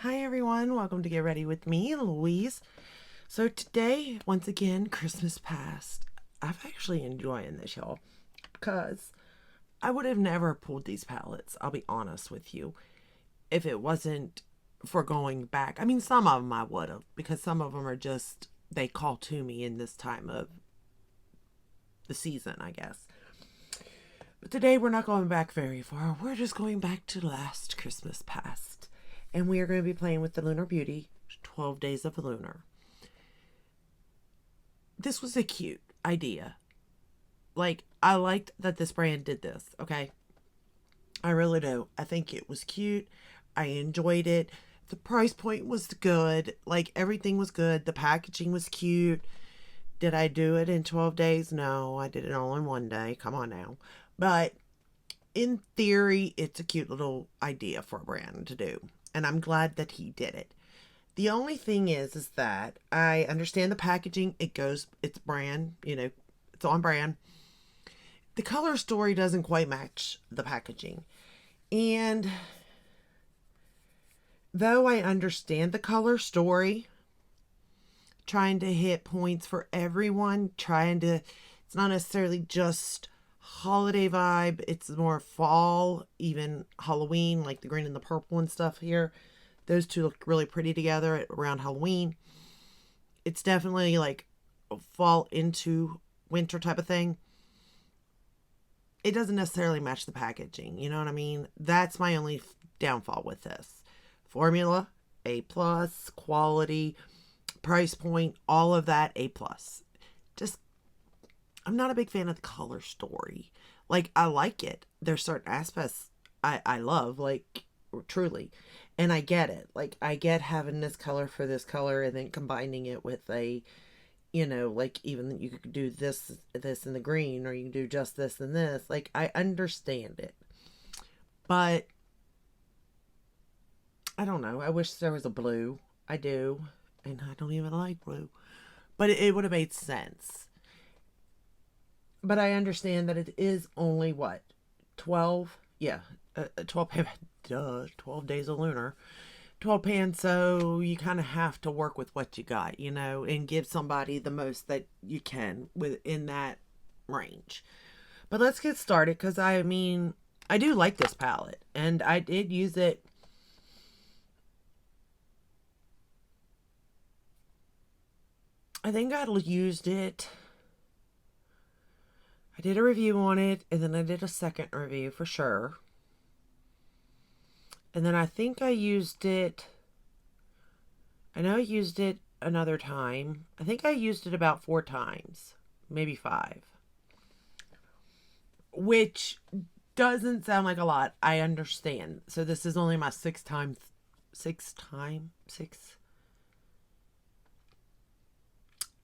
Hi everyone, welcome to Get Ready with me, Louise. So today, once again, Christmas past. I'm actually enjoying this, y'all, because I would have never pulled these palettes, I'll be honest with you, if it wasn't for going back. I mean, some of them I would have, because some of them are just, they call to me in this time of the season, I guess. But today we're not going back very far. We're just going back to last Christmas past. And we are going to be playing with the Lunar Beauty, 12 Days of Lunar. This was a cute idea. Like, I liked that this brand did this, okay? I really do. I think it was cute. I enjoyed it. The price point was good. Like, everything was good. The packaging was cute. Did I do it in 12 days? No, I did it all in one day. Come on now. But in theory, it's a cute little idea for a brand to do. And I'm glad that he did it. The only thing is that I understand the packaging. It's brand, it's on brand. The color story doesn't quite match the packaging. And though I understand the color story, trying to hit points for everyone, it's not necessarily just holiday vibe, it's more fall, even Halloween, like the green and the purple and stuff here. Those two look really pretty together around Halloween. It's definitely like a fall into winter type of thing. It doesn't necessarily match the packaging, you know what I mean? That's my only downfall with this. Formula, A plus, quality, price point, all of that, A plus. Just, I'm not a big fan of the color story. Like, I like it. There's certain aspects I love, like, truly. And I get it. Like, I get having this color for this color and then combining it with like even you could do this in the green, or you can do just this and this. Like, I understand it. But I don't know. I wish there was a blue. I do. And I don't even like blue. But it would have made sense. But I understand that it is only what? 12? Yeah. 12 duh, 12 days of lunar. 12 pans, so you kind of have to work with what you got, and give somebody the most that you can within that range. But let's get started, because I mean, I do like this palette, and I did use it. I think I used it. I did a review on it, and then I did a second review for sure. And then I think I used it. I know I used it another time. I think I used it about 4 times, maybe 5. Which doesn't sound like a lot. I understand. So this is only my sixth.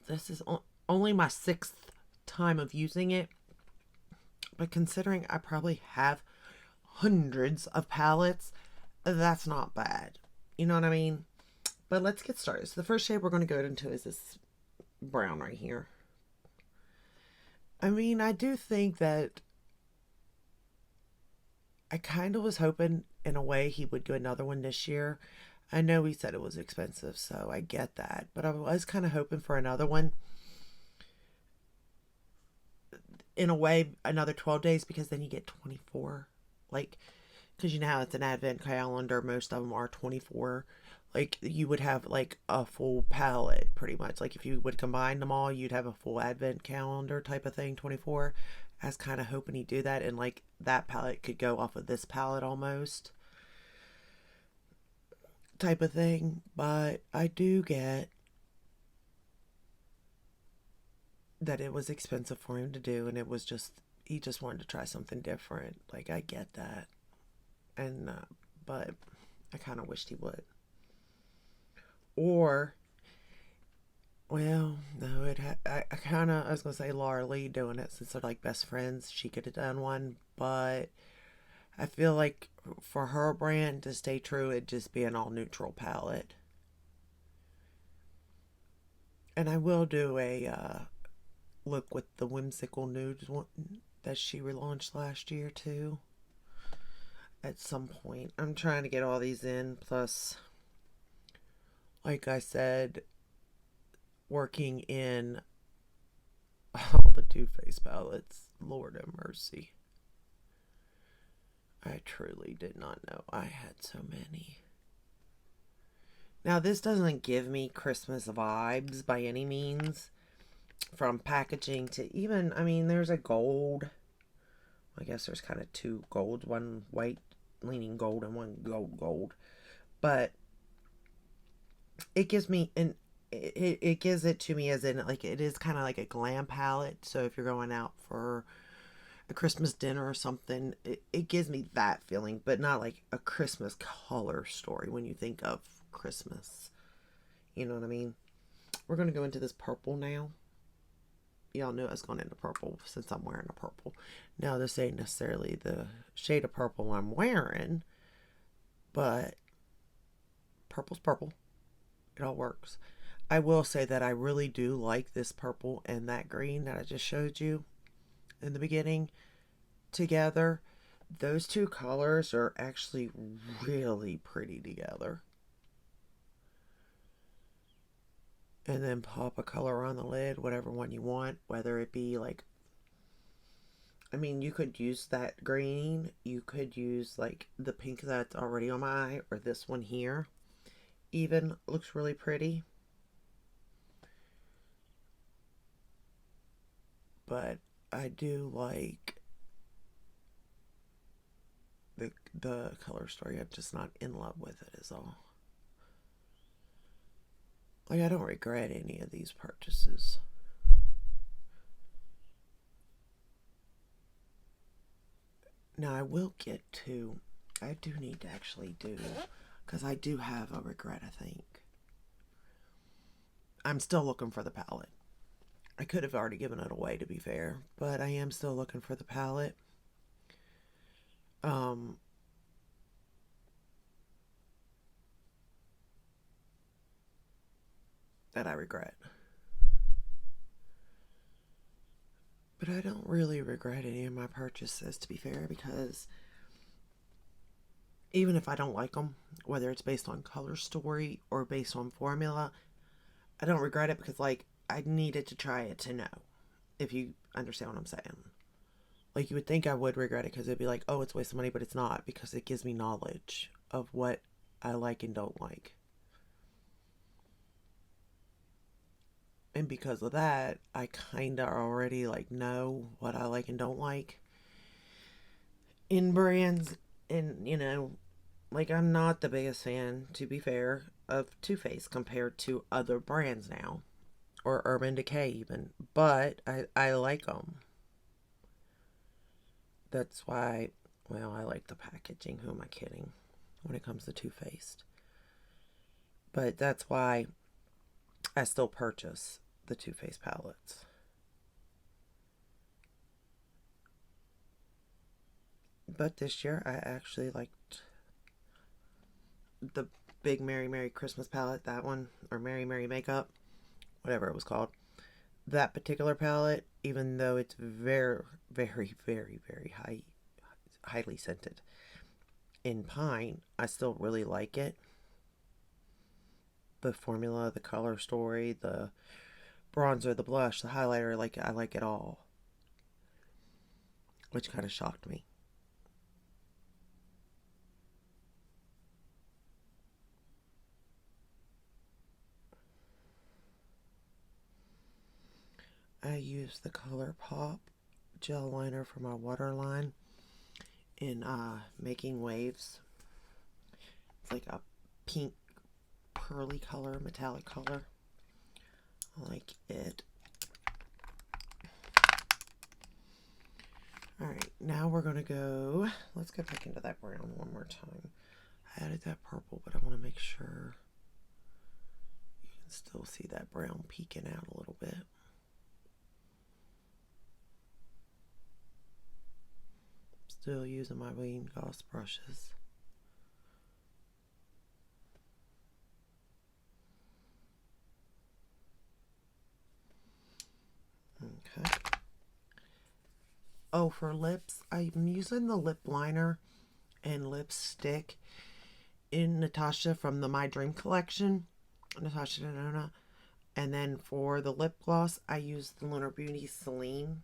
This is only my 6th time of using it. But considering I probably have hundreds of palettes, that's not bad. You know what I mean? But let's get started. So the first shade we're going to go into is this brown right here. I mean, I do think that I kind of was hoping in a way he would do another one this year. I know he said it was expensive, so I get that. But I was kind of hoping for another one. In a way, another 12 days, because then you get 24. Like, because you know how it's an advent calendar, most of them are 24. Like, you would have like a full palette pretty much. Like, if you would combine them all, you'd have a full advent calendar type of thing, 24. I was kind of hoping he'd do that, and like that palette could go off of this palette almost type of thing. But I do get that it was expensive for him to do, and it was just, he just wanted to try something different. Like, I get that. And but I kind of wished he would. Or, well, no, I kind of, I was gonna say Laura Lee doing it, since they're like best friends. She could have done one, but I feel like for her brand to stay true, it'd just be an all neutral palette. And I will do a look with the whimsical nudes one that she relaunched last year too. At some point, I'm trying to get all these in. Plus, Like I said, working in all the Too Faced palettes, Lord have mercy. I truly did not know I had so many. Now, this doesn't give me Christmas vibes by any means. From packaging to even, I mean, there's a gold. I guess there's kind of two golds, one white leaning gold and one gold. But it gives me it gives it to me as in like it is kind of like a glam palette. So if you're going out for a Christmas dinner or something, it gives me that feeling, but not like a Christmas color story when you think of Christmas. You know what I mean? We're going to go into this purple now. Y'all know I was going into purple since I'm wearing a purple. Now, this ain't necessarily the shade of purple I'm wearing, but purple's purple. It all works. I will say that I really do like this purple and that green that I just showed you in the beginning together. Those two colors are actually really pretty together. And then pop a color on the lid, whatever one you want, whether it be like, I mean, you could use that green, you could use like the pink that's already on my eye, or this one here even looks really pretty. But I do like the color story. I'm just not in love with it is all. Like, I don't regret any of these purchases. Now, I will get to, I do need to actually do, because I do have a regret, I think. I'm still looking for the palette. I could have already given it away, to be fair, but I am still looking for the palette. Um, that I regret. But I don't really regret any of my purchases, to be fair, because even if I don't like them, whether it's based on color story or based on formula, I don't regret it because, like, I needed to try it to know, if you understand what I'm saying. Like, you would think I would regret it because it'd be like, oh, it's a waste of money, but it's not, because it gives me knowledge of what I like and don't like. And because of that, I kind of already, like, know what I like and don't like in brands. And, you know, like, I'm not the biggest fan, to be fair, of Too Faced compared to other brands now, or Urban Decay even. But I like them. That's why, well, I like the packaging. Who am I kidding? When it comes to Too Faced. But that's why I still purchase the Too Faced palettes. But this year I actually liked the big Merry Christmas palette, that one, or Merry Makeup, whatever it was called. That particular palette, even though it's very highly scented in pine, I still really like it. The formula, the color story, the bronzer, the blush, the highlighter, like, I like it all, which kind of shocked me. I use the Color Pop gel liner for my waterline in Making Waves. It's like a pink pearly color, metallic color. I like it. Alright, now we're going to go, let's go back into that brown one more time. I added that purple, but I want to make sure you can still see that brown peeking out a little bit. Still using my Ween Goss brushes. Okay. Oh, for lips, I'm using the lip liner and lipstick in Natasha from the My Dream collection. Natasha Denona. And then for the lip gloss, I use the Lunar Beauty Celine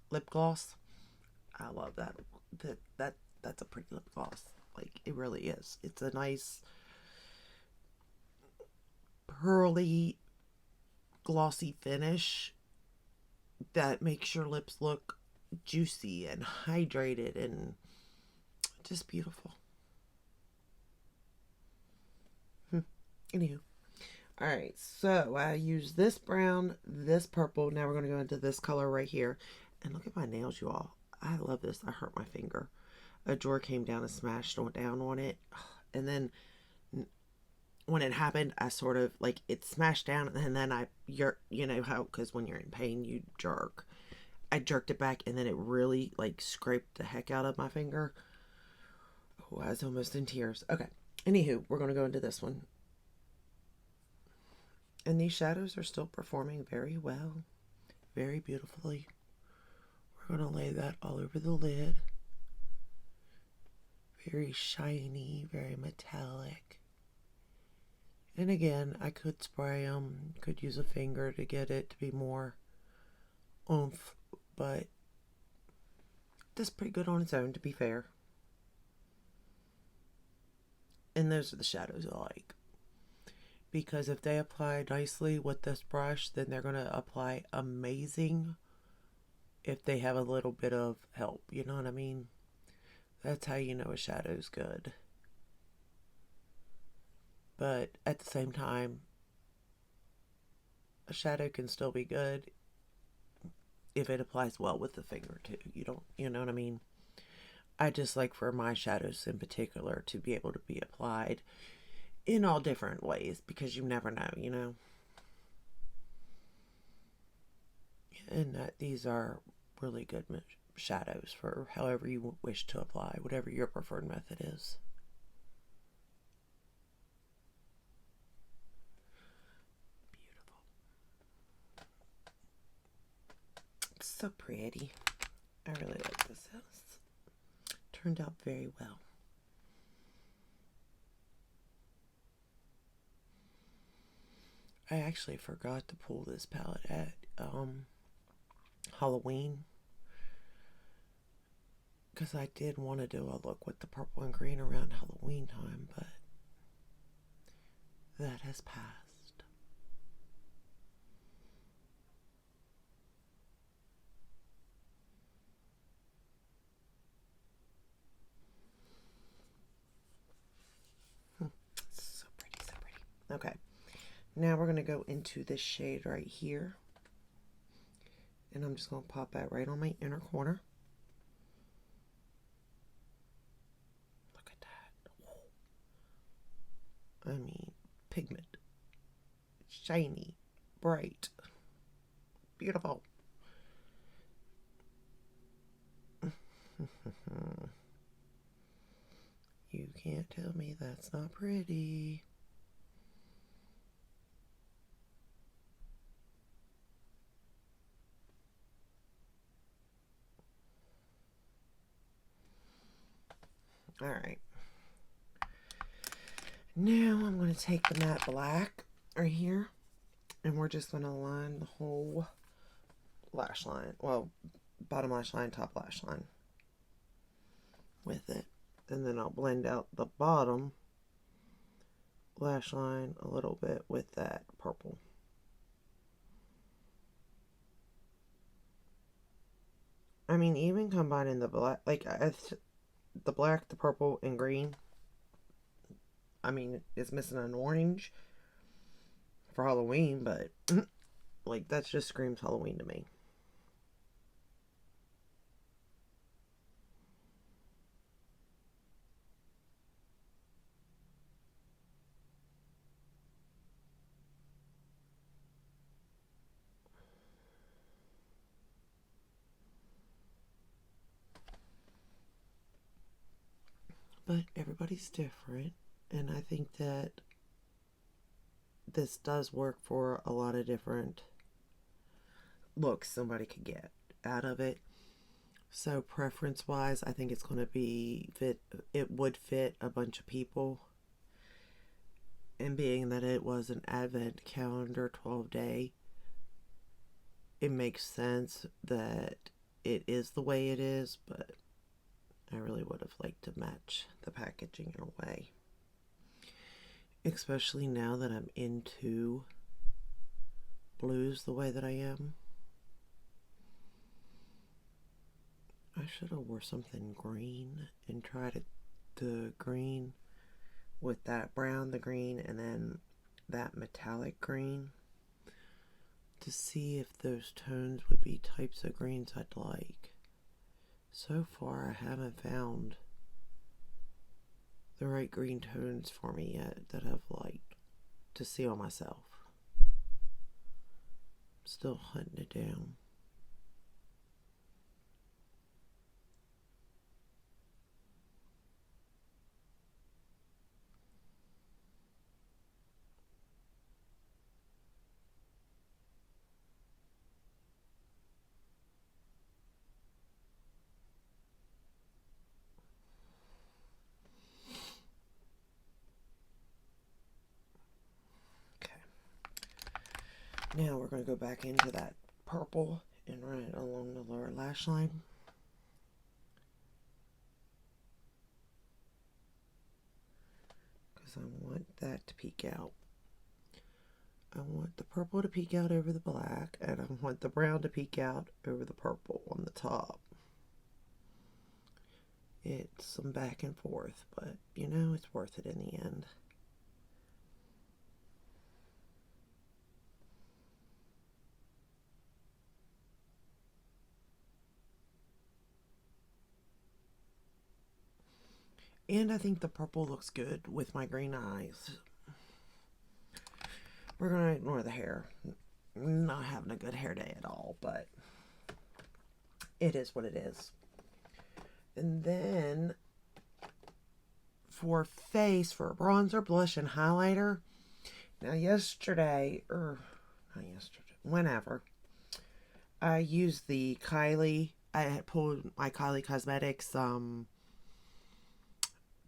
lip gloss. I love that. That's a pretty lip gloss. Like, it really is. It's a nice pearly glossy finish that makes your lips look juicy and hydrated and just beautiful. Anywho. Alright, so I use this brown, this purple. Now we're going to go into this color right here. And look at my nails, you all. I love this. I hurt my finger. A drawer came down and smashed down on it. And then when it happened, I sort of, like, it smashed down. And then you know how, because when you're in pain, you jerk. I jerked it back, and then it really, like, scraped the heck out of my finger. Oh, I was almost in tears. Okay. Anywho, we're going to go into this one. And these shadows are still performing very well, very beautifully. We're going to lay that all over the lid. Very shiny, very metallic. And again, I could spray them, could use a finger to get it to be more oomph, but that's pretty good on its own, to be fair. And those are the shadows I like. Because if they apply nicely with this brush, then they're going to apply amazing if they have a little bit of help. You know what I mean? That's how you know a shadow's good. But at the same time, a shadow can still be good if it applies well with the finger too. You know what I mean? I just like for my shadows in particular to be able to be applied in all different ways, because you never know, you know. And that these are really good shadows for however you wish to apply, whatever your preferred method is. Beautiful. It's so pretty. I really like this house. Turned out very well. I actually forgot to pull this palette at Halloween, because I did want to do a look with the purple and green around Halloween time, but that has passed. So pretty, so pretty. Okay. Now we're going to go into this shade right here. And I'm just going to pop that right on my inner corner. Look at that. I mean, pigment. Shiny. Bright. Beautiful. You can't tell me that's not pretty. Alright. Now I'm going to take the matte black right here, and we're just going to line the whole lash line. Well, bottom lash line, top lash line with it. And then I'll blend out the bottom lash line a little bit with that purple. I mean, even combining the black, like the black, the purple, and green. I mean, it's missing an orange for Halloween, but like that just screams Halloween to me. But everybody's different, and I think that this does work for a lot of different looks somebody could get out of it. So preference wise, I think it's going to be it would fit a bunch of people. And being that it was an advent calendar 12-day, it makes sense that it is the way it is, but I really would have liked to match the packaging in a way. Especially now that I'm into blues the way that I am. I should have wore something green and tried the green with that brown, the green, and then that metallic green to see if those tones would be types of greens I'd like. So far, I haven't found the right green tones for me yet that I've liked to see on myself. I'm still hunting it down. Now we're going to go back into that purple and run it along the lower lash line. Because I want that to peek out. I want the purple to peek out over the black, and I want the brown to peek out over the purple on the top. It's some back and forth, but you know, it's worth it in the end. And I think the purple looks good with my green eyes. We're going to ignore the hair. Not having a good hair day at all, but it is what it is. And then for face, for bronzer, blush, and highlighter. Now whenever, I used the Kylie. I had pulled my Kylie Cosmetics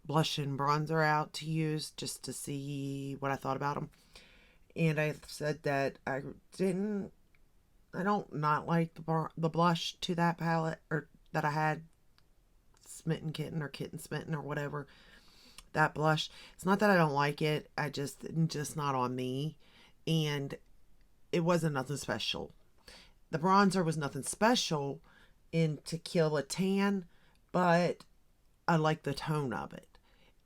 blush and bronzer out to use just to see what I thought about them. And I said that I don't not like the blush to that palette, or that I had Smitten Kitten or Kitten Smitten or whatever, that blush. It's not that I don't like it, I just not on me, and it wasn't nothing special. The bronzer was nothing special in To Kill a Tan, but I liked the tone of it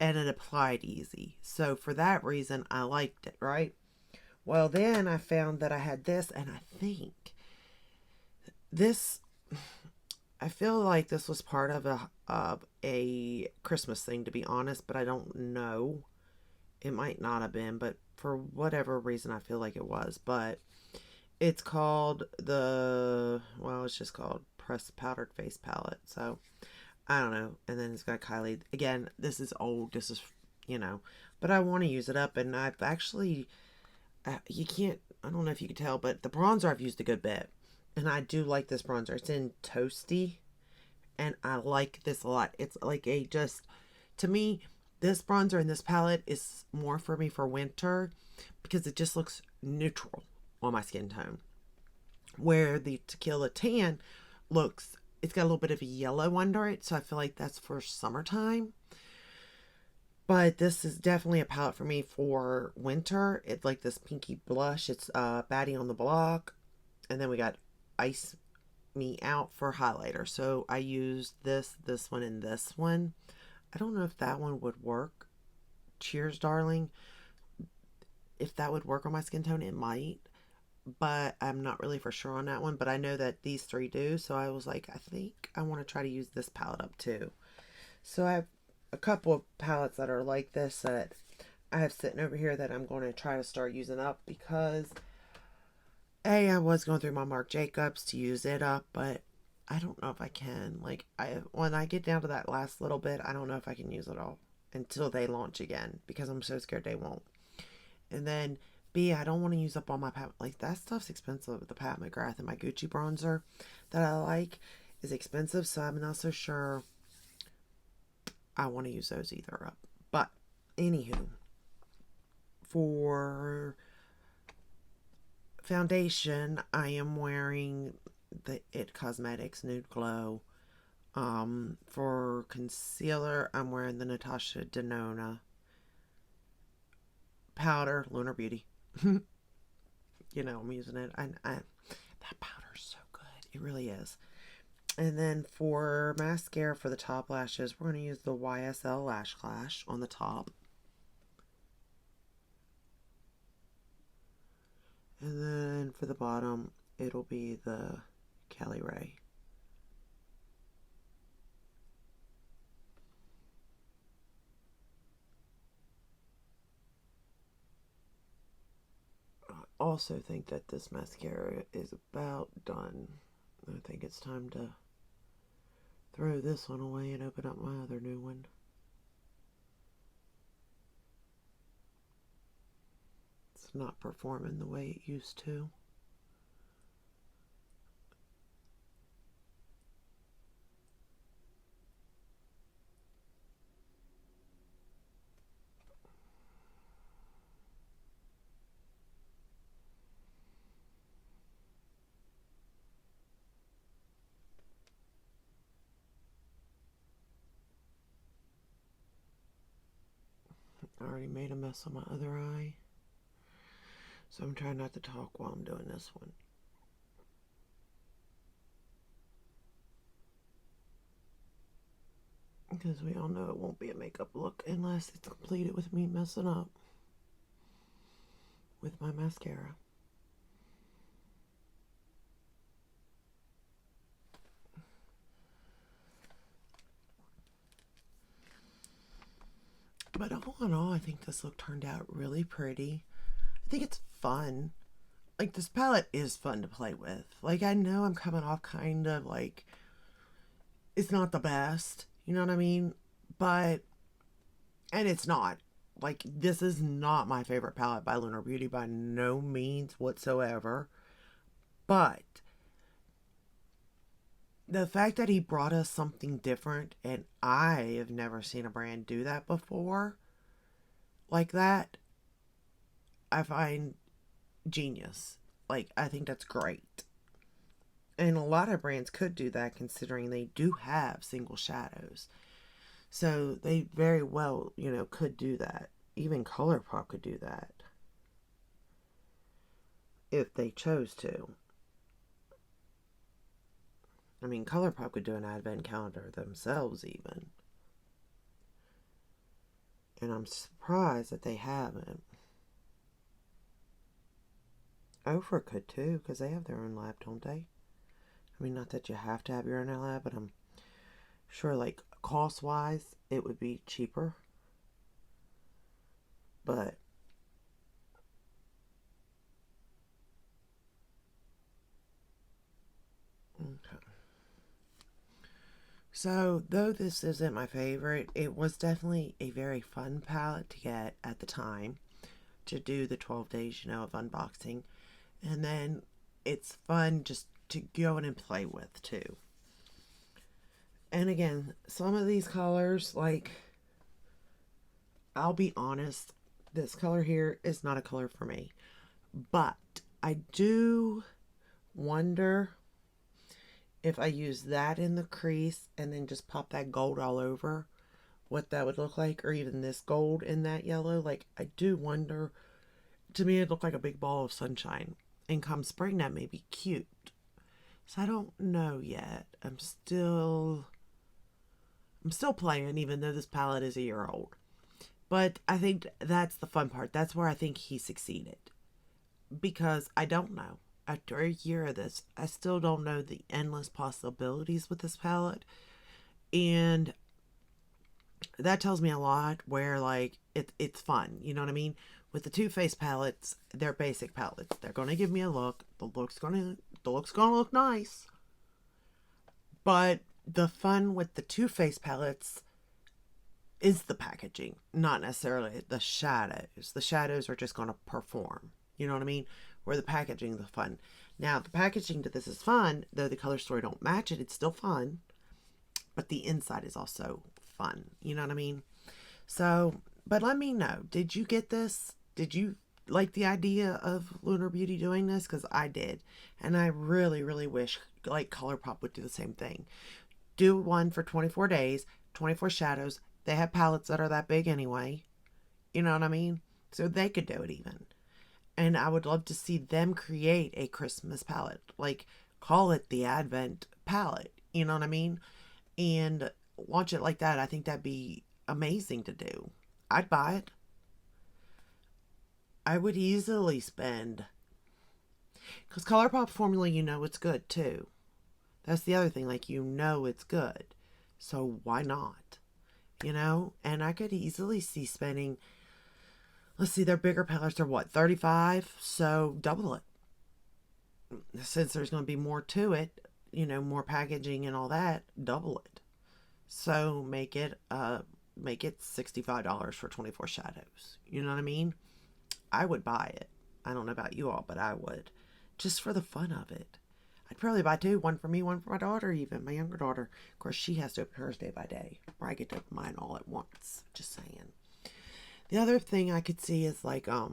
and it applied easy. So for that reason, I liked it, right? Well, then I found that I had this, and I think this, I feel like this was part of a Christmas thing, to be honest, but I don't know. It might not have been, but for whatever reason, I feel like it was. But it's called it's just called Pressed Powdered Face Palette. So I don't know. And then it's got Kylie. Again, this is old. This is, but I want to use it up. And I've actually, you can't, I don't know if you can tell, but the bronzer I've used a good bit. And I do like this bronzer. It's in Toasty. And I like this a lot. It's like to me, this bronzer in this palette is more for me for winter because it just looks neutral on my skin tone. Where the To Kill a Tan it's got a little bit of a yellow under it, so I feel like that's for summertime. But this is definitely a palette for me for winter. It's like this pinky blush. It's Baddie on the Block. And then we got Ice Me Out for highlighter. So I used this one, and this one. I don't know if that one would work. Cheers, darling. If that would work on my skin tone, it might. But I'm not really for sure on that one. But I know that these three do. So I was like, I think I want to try to use this palette up too. So I have a couple of palettes that are like this that I have sitting over here that I'm going to try to start using up because I was going through my Marc Jacobs to use it up, but I don't know if I can. Like, when I get down to that last little bit, I don't know if I can use it all until they launch again because I'm so scared they won't. And then B, I don't want to use up all my Pat. Like, that stuff's expensive. The Pat McGrath and my Gucci bronzer that I like is expensive, so I'm not so sure I want to use those either up. But, anywho, For foundation, I am wearing the It Cosmetics Nude Glow. For concealer, I'm wearing the Natasha Denona powder, Lunar Beauty. I'm using it. That powder's so good. It really is. And then for mascara for the top lashes, we're going to use the YSL Lash Clash on the top. And then for the bottom, it'll be the Kelly Ray. I also think that this mascara is about done. I think it's time to throw this one away and open up my other new one. It's not performing the way it used to. I already made a mess on my other eye. So I'm trying not to talk while I'm doing this one. Because we all know it won't be a makeup look unless it's completed with me messing up with my mascara. But all in all, I think this look turned out really pretty. I think it's fun. Like, this palette is fun to play with. Like, I know I'm coming off kind of like it's not the best, you know what I mean? But, and it's not. Like, this is not my favorite palette by Lunar Beauty by no means whatsoever. But the fact that he brought us something different, and I have never seen a brand do that before, like that, I find genius. Like, I think that's great. And a lot of brands could do that considering they do have single shadows. So they very well, could do that. Even ColourPop could do that if they chose to. I mean, ColourPop could do an advent calendar themselves even. And I'm surprised that they haven't. Ofra could too, because they have their own lab, don't they? I mean, not that you have to have your own lab, but I'm sure, like, cost-wise, it would be cheaper. But okay. So, though this isn't my favorite, it was definitely a very fun palette to get at the time to do the 12 days, of unboxing. And then it's fun just to go in and play with, too. And again, some of these colors, like, I'll be honest, this color here is not a color for me. But I do wonder if I use that in the crease and then just pop that gold all over, what that would look like, or even this gold in that yellow. Like, I do wonder. To me, it looked like a big ball of sunshine. And come spring, that may be cute. So I don't know yet. I'm still playing, even though this palette is a year old. But I think that's the fun part. That's where I think he succeeded. Because I don't know. After a year of this, I still don't know the endless possibilities with this palette. And that tells me a lot where, like, it's fun. You know what I mean? With the Too Faced palettes, they're basic palettes. They're going to give me a look. The look's going to look nice. But the fun with the Too Faced palettes is the packaging, not necessarily the shadows. The shadows are just going to perform. You know what I mean? Where the packaging is the fun. Now, the packaging to this is fun, though the color story don't match it. It's still fun. But the inside is also fun. You know what I mean? So, but let me know. Did you get this? Did you like the idea of Lunar Beauty doing this? Because I did. And I really, really wish like ColourPop would do the same thing. Do one for 24 days, 24 shadows. They have palettes that are that big anyway. You know what I mean? So they could do it even. And I would love to see them create a Christmas palette. Like, call it the Advent palette. You know what I mean? And launch it like that. I think that'd be amazing to do. I'd buy it. I would easily spend. Because ColourPop formula, you know it's good too. That's the other thing. Like, you know it's good. So why not? You know? And I could easily see spending. Let's see, their bigger palettes are what, 35? So double it. Since there's going to be more to it, you know, more packaging and all that, double it. So make it $65 for 24 shadows. You know what I mean? I would buy it. I don't know about you all, but I would. Just for the fun of it. I'd probably buy two. One for me, one for my daughter, even. My younger daughter. Of course, she has to open hers day by day. Or I get to open mine all at once. Just saying. The other thing I could see is like, I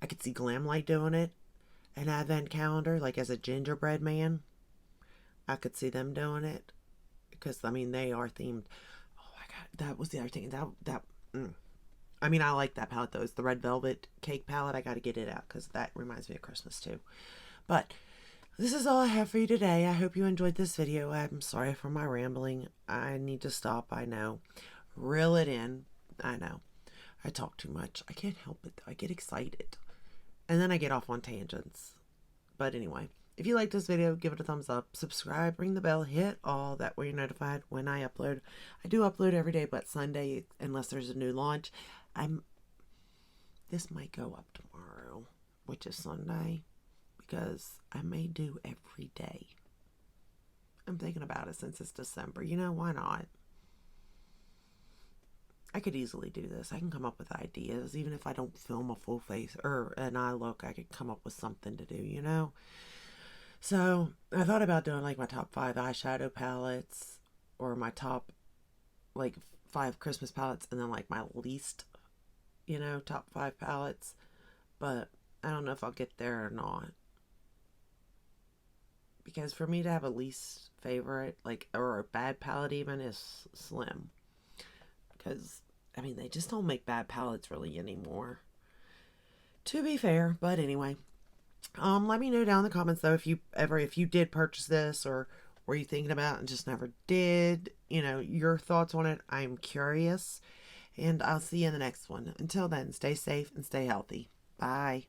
could see Glamlight doing it. An advent calendar, like as a gingerbread man. I could see them doing it. Because, I mean, they are themed. Oh, my God. That was the other thing. I mean, I like that palette, though. It's the Red Velvet Cake palette. I got to get it out because that reminds me of Christmas, too. But this is all I have for you today. I hope you enjoyed this video. I'm sorry for my rambling. I need to stop, I know. Reel it in. I know. I talk too much. I can't help it, though. I get excited. And then I get off on tangents. But anyway, if you like this video, give it a thumbs up. Subscribe, ring the bell, hit all. That way you're notified when I upload. I do upload every day but Sunday, unless there's a new launch. This might go up tomorrow, which is Sunday, because I may do every day. I'm thinking about it since it's December. You know, why not? I could easily do this. I can come up with ideas. Even if I don't film a full face or an eye look, I could come up with something to do, you know? So, I thought about doing like my top 5 eyeshadow palettes or my top like 5 Christmas palettes and then like my least, you know, top 5 palettes. But I don't know if I'll get there or not. Because for me to have a least favorite, like, or a bad palette even, is slim. Because, I mean, they just don't make bad palettes really anymore. To be fair, but anyway. Let me know down in the comments, though, if you did purchase this, or were you thinking about it and just never did. You know, your thoughts on it. I'm curious. And I'll see you in the next one. Until then, stay safe and stay healthy. Bye.